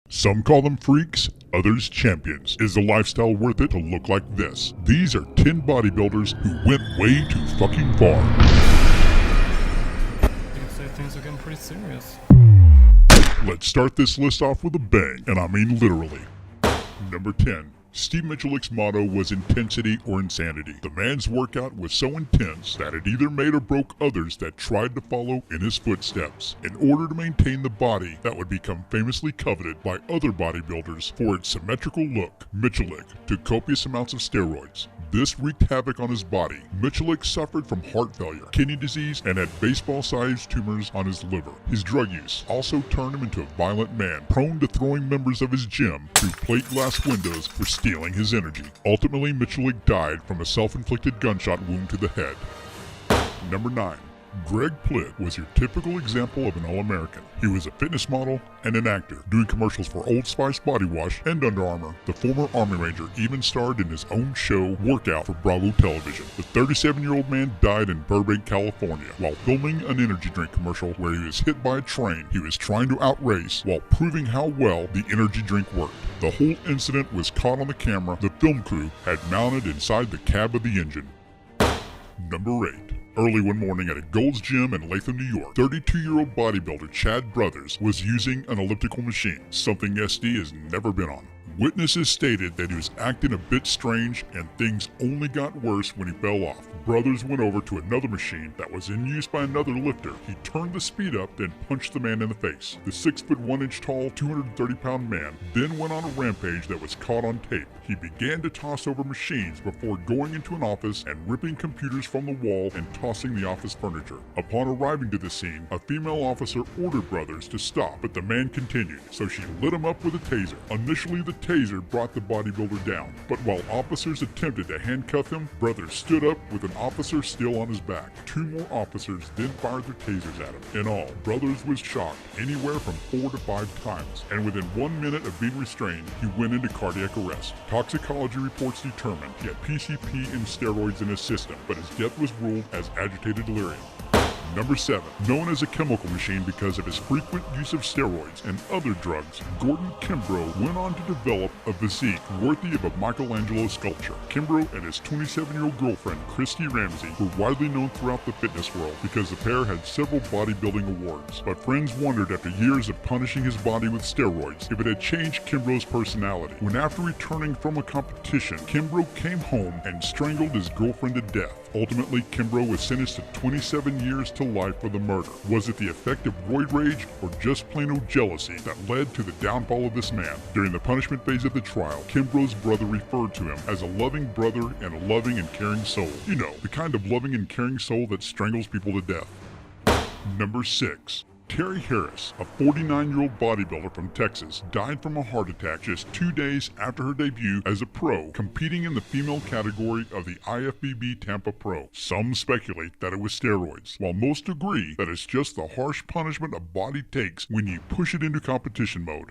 Some call them freaks, others champions. Is the lifestyle worth it to look like this? These are 10 bodybuilders who went way too fucking far. You'd say things are getting pretty serious. Let's start this list off with a bang, and I mean literally. Number 10. Steve Michielik's motto was intensity or insanity. The man's workout was so intense that it either made or broke others that tried to follow in his footsteps. In order to maintain the body that would become famously coveted by other bodybuilders for its symmetrical look, Michielik took copious amounts of steroids. This wreaked havoc on his body. Michielik suffered from heart failure, kidney disease, and had baseball-sized tumors on his liver. His drug use also turned him into a violent man, prone to throwing members of his gym through plate glass windows for stealing his energy. Ultimately, Michielik died from a self-inflicted gunshot wound to the head. Number 9. Greg Plitt was your typical example of an All-American. He was a fitness model and an actor, doing commercials for Old Spice body wash and Under Armour. The former Army Ranger even starred in his own show, Workout, for Bravo Television. The 37-year-old man died in Burbank, California, while filming an energy drink commercial where he was hit by a train he was trying to outrace while proving how well the energy drink worked. The whole incident was caught on the camera the film crew had mounted inside the cab of the engine. Number 8. Early one morning at a Gold's Gym in Latham, New York, 32-year-old bodybuilder Chad Brothers was using an elliptical machine, something SD has never been on. Witnesses stated that he was acting a bit strange and things only got worse when he fell off. Brothers went over to another machine that was in use by another lifter. He turned the speed up, then punched the man in the face. The 6'1" tall, 230-pound man then went on a rampage that was caught on tape. He began to toss over machines before going into an office and ripping computers from the wall and tossing the office furniture. Upon arriving to the scene, a female officer ordered Brothers to stop, but the man continued, so she lit him up with a taser. Initially, the taser brought the bodybuilder down, but while officers attempted to handcuff him, Brothers stood up with an officer still on his back. 2 more officers then fired their tasers at him. In all, Brothers was shocked anywhere from 4 to 5 times, and within 1 minute of being restrained, he went into cardiac arrest. Toxicology reports determined he had PCP and steroids in his system, but his death was ruled as agitated delirium. Number 7. Known as a chemical machine because of his frequent use of steroids and other drugs, Gordon Kimbrough went on to develop a physique worthy of a Michelangelo sculpture. Kimbrough and his 27-year-old girlfriend, Christy Ramsey, were widely known throughout the fitness world because the pair had several bodybuilding awards. But friends wondered after years of punishing his body with steroids if it had changed Kimbrough's personality. When after returning from a competition, Kimbrough came home and strangled his girlfriend to death. Ultimately, Kimbrough was sentenced to 27 years to life for the murder. Was it the effect of roid rage or just plain old jealousy that led to the downfall of this man? During the punishment phase of the trial, Kimbrough's brother referred to him as a loving brother and a loving and caring soul. You know, the kind of loving and caring soul that strangles people to death. Number 6. Terry Harris, a 49-year-old bodybuilder from Texas, died from a heart attack just 2 days after her debut as a pro, competing in the female category of the IFBB Tampa Pro. Some speculate that it was steroids, while most agree that it's just the harsh punishment a body takes when you push it into competition mode.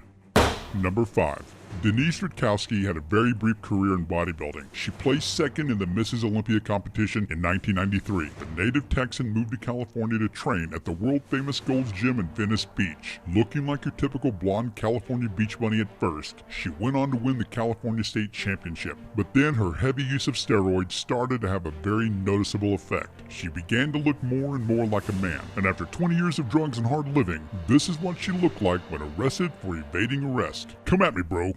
Number 5. Denise Rutkowski had a very brief career in bodybuilding. She placed second in the Mrs. Olympia competition in 1993. The native Texan moved to California to train at the world-famous Gold's Gym in Venice Beach. Looking like your typical blonde California beach bunny at first, she went on to win the California State Championship. But then her heavy use of steroids started to have a very noticeable effect. She began to look more and more like a man. And after 20 years of drugs and hard living, this is what she looked like when arrested for evading arrest. Come at me, bro.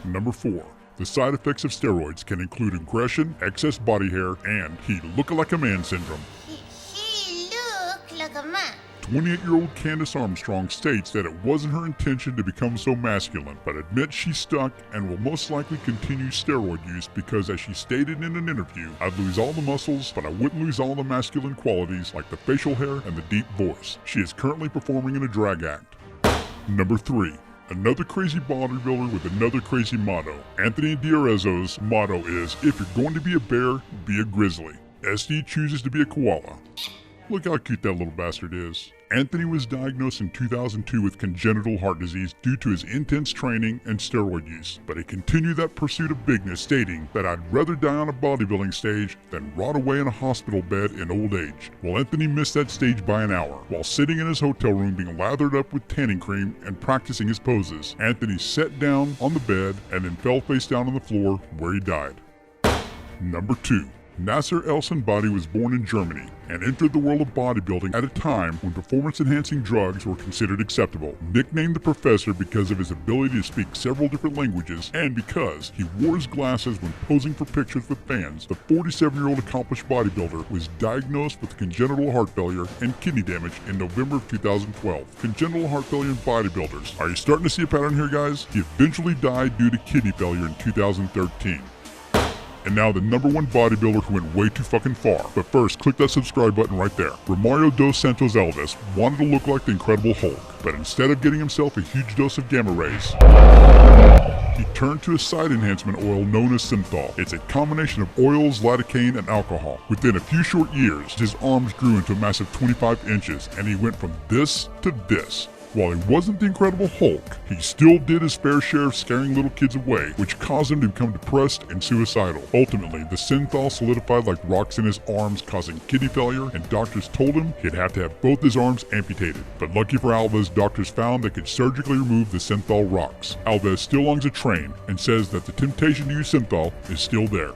Number 4. The side effects of steroids can include aggression, excess body hair, and he look like a man syndrome. He look like a man. 28-year-old Candace Armstrong states that it wasn't her intention to become so masculine, but admits she's stuck and will most likely continue steroid use because, as she stated in an interview, "I'd lose all the muscles, but I wouldn't lose all the masculine qualities like the facial hair and the deep voice." She is currently performing in a drag act. Number 3. Another crazy bodybuilder with another crazy motto. Anthony D'Arezzo's motto is, "If you're going to be a bear, be a grizzly." SD chooses to be a koala. Look how cute that little bastard is. Anthony was diagnosed in 2002 with congenital heart disease due to his intense training and steroid use, but he continued that pursuit of bigness, stating that I'd rather die on a bodybuilding stage than rot away in a hospital bed in old age. Well, Anthony missed that stage by an hour. While sitting in his hotel room being lathered up with tanning cream and practicing his poses, Anthony sat down on the bed and then fell face down on the floor where he died. Number 2. Nasser El-Sanbati was born in Germany and entered the world of bodybuilding at a time when performance-enhancing drugs were considered acceptable. Nicknamed the Professor because of his ability to speak several different languages and because he wore his glasses when posing for pictures with fans, the 47-year-old accomplished bodybuilder was diagnosed with congenital heart failure and kidney damage in November of 2012. Congenital heart failure in bodybuilders. Are you starting to see a pattern here, guys? He eventually died due to kidney failure in 2013. And now the number 1 bodybuilder who went way too fucking far. But first, click that subscribe button right there. Romario dos Santos Elvis wanted to look like the Incredible Hulk, but instead of getting himself a huge dose of gamma rays, he turned to a side enhancement oil known as synthol. It's a combination of oils, lidocaine, and alcohol. Within a few short years, his arms grew into a massive 25 inches, and he went from this to this. While he wasn't the Incredible Hulk, he still did his fair share of scaring little kids away, which caused him to become depressed and suicidal. Ultimately, the synthol solidified like rocks in his arms, causing kidney failure, and doctors told him he'd have to have both his arms amputated. But lucky for Alves, doctors found they could surgically remove the synthol rocks. Alves still longs a train and says that the temptation to use synthol is still there.